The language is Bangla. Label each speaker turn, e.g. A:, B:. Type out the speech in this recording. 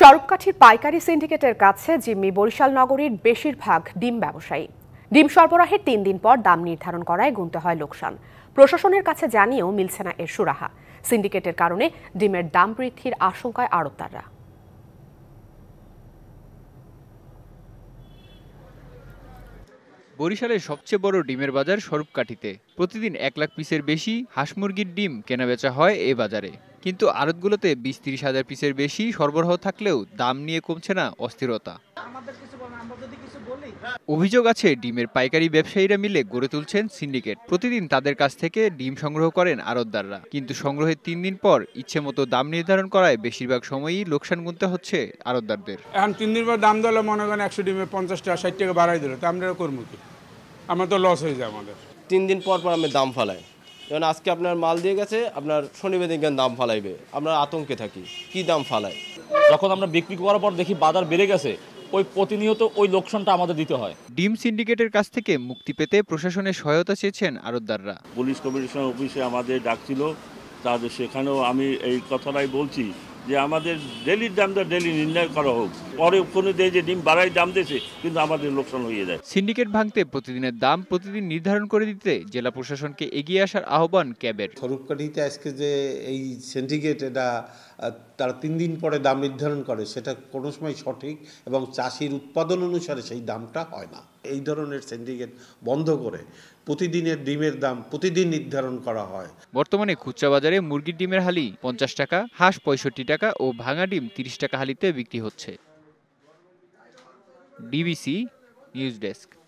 A: সড়ককাঠির পাইকারি সিন্ডিকেটের কাছে জিম্মি বরিশাল নগরীর বেশিরভাগ ডিম ব্যবসায়ী। ডিম সরবরাহের 3 দিন পর দাম নির্ধারণ করায় গুনতে হয় লোকসান। প্রশাসনের কাছে জানিয়েও মিলছে না এর সুরাহা। সিন্ডিকেটের কারণে ডিমের দাম বৃদ্ধির আশঙ্কায় আড়তদাররা।
B: বরিশালের সবচেয়ে বড় ডিমের বাজার স্বরূপকাঠিতে প্রতিদিন 1 লাখ পিসের বেশি হাঁস মুরগির ডিম কেনাবেচা হয় এই বাজারে। কিন্তু আড়তগুলোতে 20-30 হাজার পিসের বেশি সরবরাহ থাকলেও দাম নিয়ে কমছে না অস্থিরতা। অভিযোগ আছে ডিমের পাইকারি ব্যবসায়ীরা মিলে গড়ে তুলছেন সিন্ডিকেট। প্রতিদিন তাদের কাছ থেকে ডিম সংগ্রহ করেন আড়তদাররা, কিন্তু সংগ্রহের 3 দিন পর ইচ্ছে মতো দাম নির্ধারণ করায় বেশিরভাগ সময়ই লোকসান গুনতে হচ্ছে আড়তদারদের।
C: এখন 3 দিন পর দাম দিলে মনে করেন 100 ডিমে 50 টাকা 60 টাকা বাড়াই দিল, তা আমরা করবো কি? আমার তো লস হয়ে যায়। আমাদের
D: 3 দিন পর পর আমি দাম ফালাই। যেমন আজকে আপনার মাল দিয়ে গেছে, আপনার শনিবার দিন দাম ফালাইবে, আমরা আতঙ্কে থাকি কি দাম ফালায়।
E: যখন আমরা বিক্রি করার পর দেখি বাজার বেড়ে গেছে, ওই প্রতিনিয়ত ওই লোকসানটা আমাদের দিতে হয়।
B: ডিম সিন্ডিকেটের কাছ থেকে মুক্তি পেতে প্রশাসনের সহায়তা চেয়েছেন আড়তদাররা।
F: পুলিশ কমিশনার অফিসে আমাদের ডাকছিল, তাদের সেখানেও আমি এই কথাটাই বলছি যে আমাদের ডেলির দামটা ডেলি নির্ণয় করা হোক। পরে কোনো দেয় যে ডিম বাড়াই দাম দিয়েছে, কিন্তু আমাদের লোকসান হয়ে যায়।
B: সিন্ডিকেট ভাঙতে প্রতিদিনের দাম প্রতিদিন নির্ধারণ করে দিতে জেলা প্রশাসনকে এগিয়ে আসার আহ্বান ক্যাবের।
G: স্বরূপকাঠিতে আজকে যে এই সিন্ডিকেট এটা তারা 3 দিন পরে দাম নির্ধারণ করে, সেটা কোনো সময় সঠিক এবং চাষির উৎপাদন অনুসারে সেই দামটা হয় না। এই ধরনের সিন্ডিকেট বন্ধ করে প্রতিদিনের ডিমের দাম প্রতিদিন নির্ধারণ করা হয়।
B: বর্তমানে খুচরা বাজারে মুরগির ডিমের হালি 50 টাকা, হাঁস 65 টাকা ও ভাঙা ডিম 30 টাকা হালিতে বিক্রি হচ্ছে। DBC news desk.